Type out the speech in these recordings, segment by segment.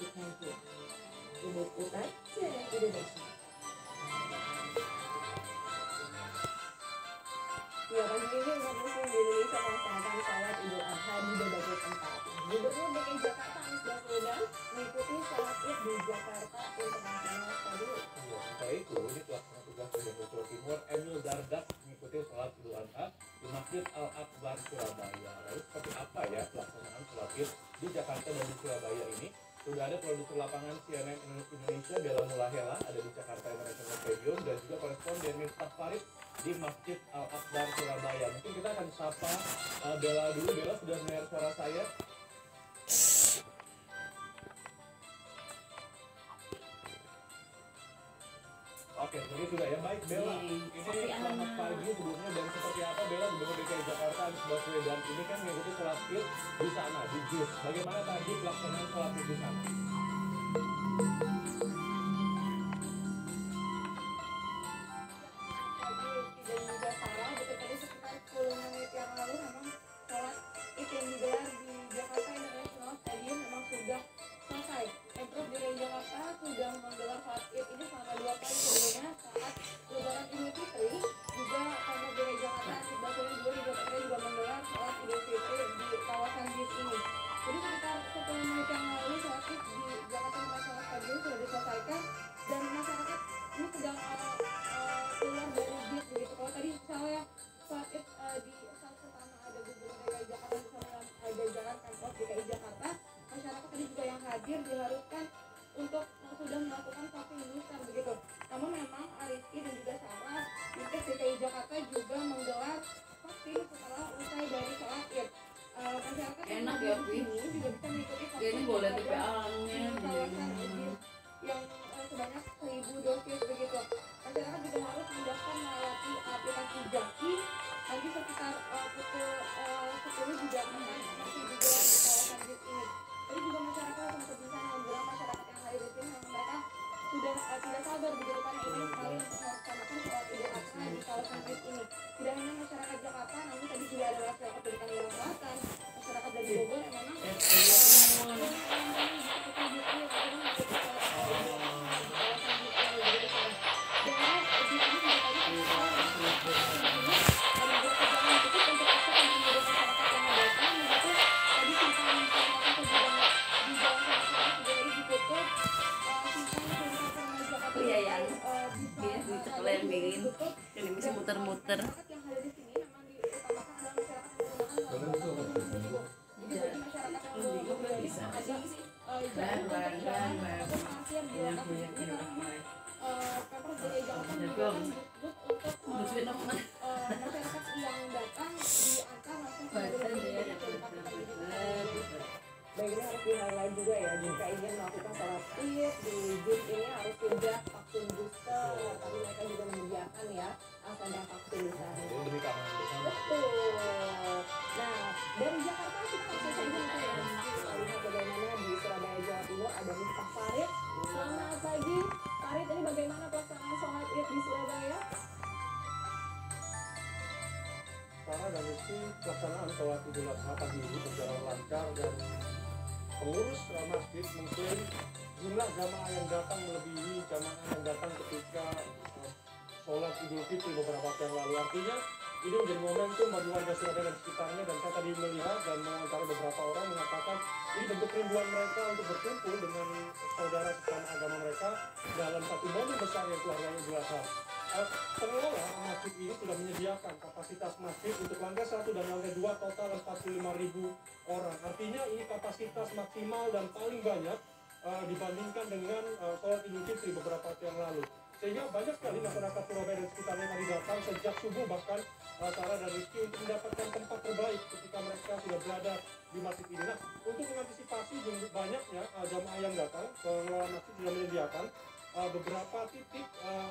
COVID-19. Tim Liputan CNN Indonesia. Ya, pagi ini umat muslim di Indonesia melaksanakan sholat Idul Adha di berbagai tempat. Gubernur DKI Jakarta Anies Baswedan mengikuti sholat Id di Jakarta International Stadium. Ya, sementara itu, ini pelaksana tugas Gubernur Jawa Timur Emil Dardak mengikuti sholat Idul Adha di Masjid Al-Akbar Surabaya. Lalu seperti apa ya pelaksanaan sholat Id di Jakarta dan di Surabaya ini? Sudah ada produser lapangan CNN Indonesia Bella Mulahela ada di Jakarta International Stadium dan juga koresponden Miftah Farid di Masjid Al-Akbar Surabaya. Mungkin kita akan sapa Bella dulu. Bella sudah mendengar suara saya? Oke, jadi sudah ya. Baik Bella, ini selamat pagi sebelumnya. Dan seperti apa Bella, Gubernur DKI Jakarta Anies Baswedan ini kan mengikuti sholat Id di sana, di JIS. Bagaimana tadi pelaksanaan sholat Id di sana? Diharuskan untuk sudah melakukan vaksin booster begitu. Namun memang Rizky dan juga Sarah Dinkes DKI Jakarta juga menggelar vaksin setelah usai dari sholat Id. Masyarakat enak ya ini juga bisa mengikuti vaksin ini boleh TPA-nya di kawasan Ujis yang sebanyak 1000 dosis begitu. Masyarakat juga harus mendaftar melalui aplikasi Jaki. Nanti sekitar pukul 10 juga masih digelar di kawasan Ujis ini. Tadi juga masyarakat sempat bisa membilang masyarakat yang hadir di sini yang mereka sudah tidak sabar begitu karena ingin sekali untuk melaksanakan sholat Idul Adha di kawasan Ujis ini. Tidak hanya masyarakat Jakarta, namun tadi juga ada masyarakat dari Tangerang Selatan, masyarakat dari Bogor yang memang ini bisa muter-muter. Baik, ini harus di-highlight juga ya, jika ingin melakukan sholat Id di JIS ini harus sudah vaksin booster. Tapi mereka juga menyediakan ya sentra vaksin di sana. Demi keamanan bersama. Betul. Nah, dari Jakarta kita langsung saja lihat bagaimana di Surabaya, Jawa Timur ada Miftah Farid. Selamat pagi, Farid. Ini bagaimana pelaksanaan sholat Id di Surabaya? Sarah dan Rizky, pelaksanaan sholat Idul Adha pagi ini berjalan lancar dan pengurus masjid mengklaim jumlah jamaah yang datang melebihi jamaah yang datang ketika sholat Idul Fitri beberapa waktu yang lalu. Artinya ini menjadi momentum bagi warga Surabaya dan sekitarnya, dan saya tadi melihat dan mewawancara beberapa orang mengatakan ini bentuk kerinduan mereka untuk berkumpul dengan saudara sesama agama mereka dalam satu momen besar yaitu hari raya Idul Adha. Pengelola masjid ini sudah menyediakan kapasitas masjid untuk lantai 1 dan lantai 2 total 45.000 orang. Artinya ini kapasitas maksimal dan paling banyak dibandingkan dengan sholat Idul Fitri beberapa waktu yang lalu. Sehingga banyak sekali masyarakat Surabaya dan sekitarnya tadi datang sejak subuh, bahkan Sarah dan Rizky untuk mendapatkan tempat terbaik ketika mereka sudah berada di masjid ini. Nah, untuk mengantisipasi banyaknya jamaah yang datang, pengelola masjid sudah menyediakan beberapa titik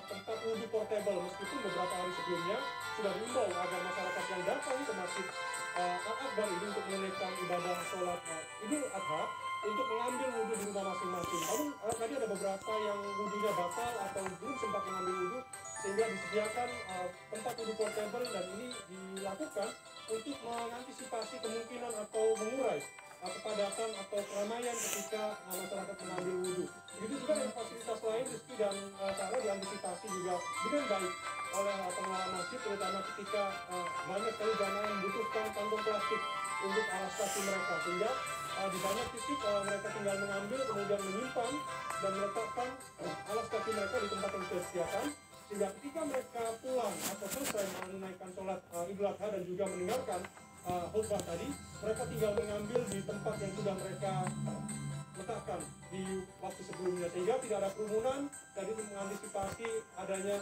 tempat wudhu portable, meskipun beberapa hari sebelumnya sudah diimbau agar masyarakat yang datang ke masjid Al-Akbar ini untuk menunaikan ibadah sholat Idul Adha untuk mengambil wudhu di rumah masing-masing. Namun tadi ada beberapa yang wudhunya batal atau belum sempat mengambil wudhu, sehingga disediakan tempat wudhu portable, dan ini dilakukan untuk mengantisipasi kemungkinan atau mengurai kepadatan atau keramaian ketika masyarakat mengambil wudhu. Begitu juga dengan fasilitas lain Rizky dan Sarah diantisipasi juga dengan baik oleh pengelola masjid, terutama ketika banyak sekali jamaah yang membutuhkan kantong plastik untuk alas kaki mereka, sehingga di banyak titik mereka tinggal mengambil kemudian menyimpan dan meletakkan alas kaki mereka di tempat yang disediakan, sehingga ketika mereka pulang atau selesai menunaikan sholat Idul Adha dan juga meninggalkan khutbah tadi, mereka tinggal mengambil di tempat yang sudah mereka letakkan di waktu sebelumnya, sehingga tidak ada kerumunan. Dan itu mengantisipasi adanya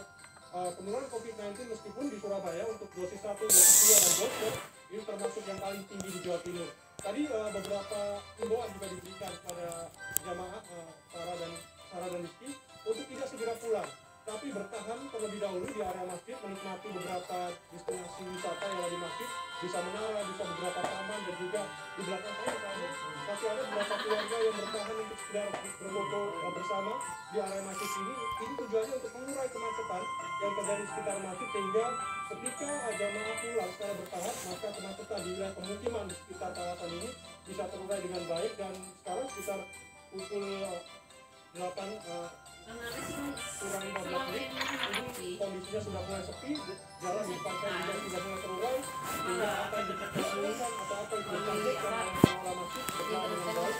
penularan COVID-19 meskipun di Surabaya untuk dosis 1, dosis 2, dan booster ini termasuk yang paling tinggi di Jawa Timur. Tadi beberapa himbauan juga diberikan kepada jamaah Sarah dan Rizky untuk tidak segera pulang, tapi bertahan terlebih dahulu di area masjid, menikmati beberapa destinasi wisata yang ada di masjid, bisa menara, bisa beberapa taman, dan juga di belakang saya masih ada beberapa keluarga yang bertahan untuk sekedar berfoto bersama di area masjid ini. Ini tujuannya untuk mengurai kemacetan yang terjadi di sekitar masjid, sehingga ketika jamaah pulang secara bertahap, maka kemacetan di wilayah pemukiman di sekitar kawasan ini bisa terurai dengan baik. Dan sekarang sekitar pukul 8 kurang 15 menit ini kondisinya sudah mulai sepi, jalan di depan saya juga sudah mulai terurai, sehingga apa yang diperlukan atau apa yang ditargetkan oleh pengelola masjid berjalan dengan baik.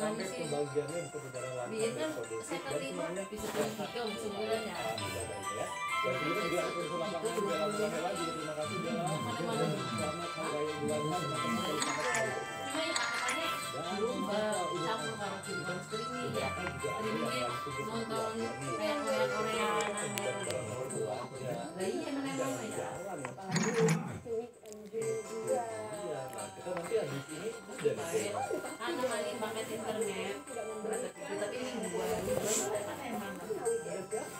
Sampai pembagiannya bisa berjalan lancar dan kondusif dan semuanya dan kemudian juga ada kursus lapangan Bella Bella juga terima kasih Bella, selamat hari raya Idul Adha, teman-teman sekali sangat sekali campur kalau film streaming ya, streamingnya nonton kayak Korea lah iya memang ya. Kita nanti habis ini jadi Karena kali pakai internet, tapi ini buat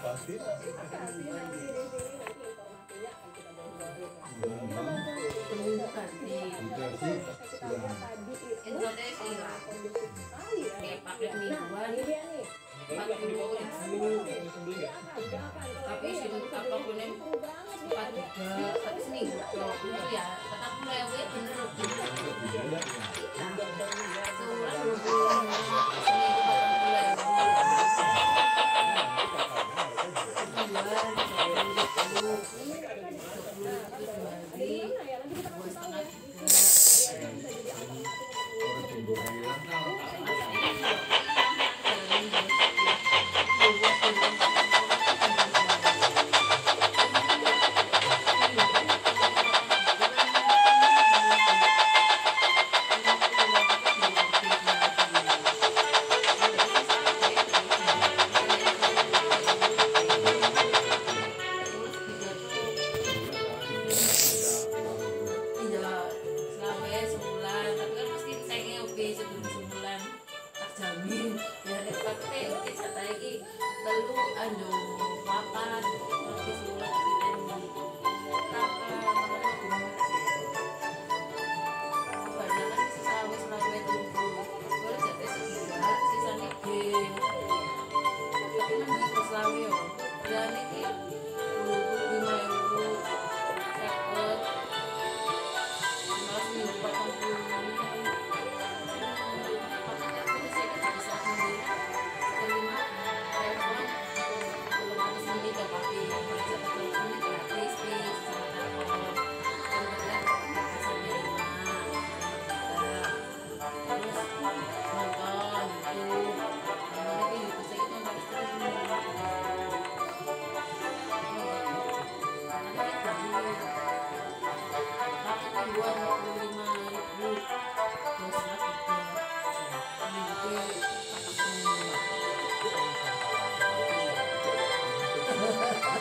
pasti kayak pakai mingguan 40 tapi apapun yang 4 juga tapi seminggu cok itu ya tetap lewat bener sebulan 20 seminggu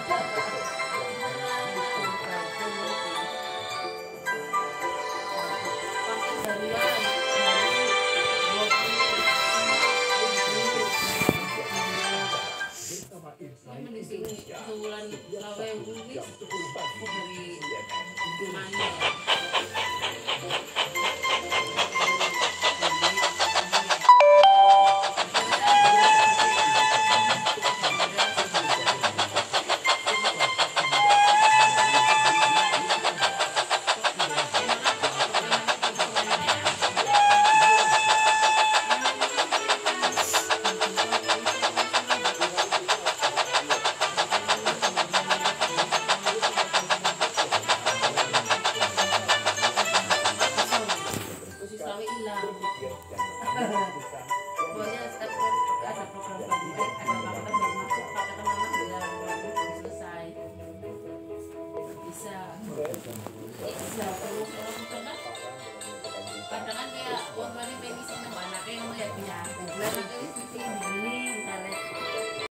Betul.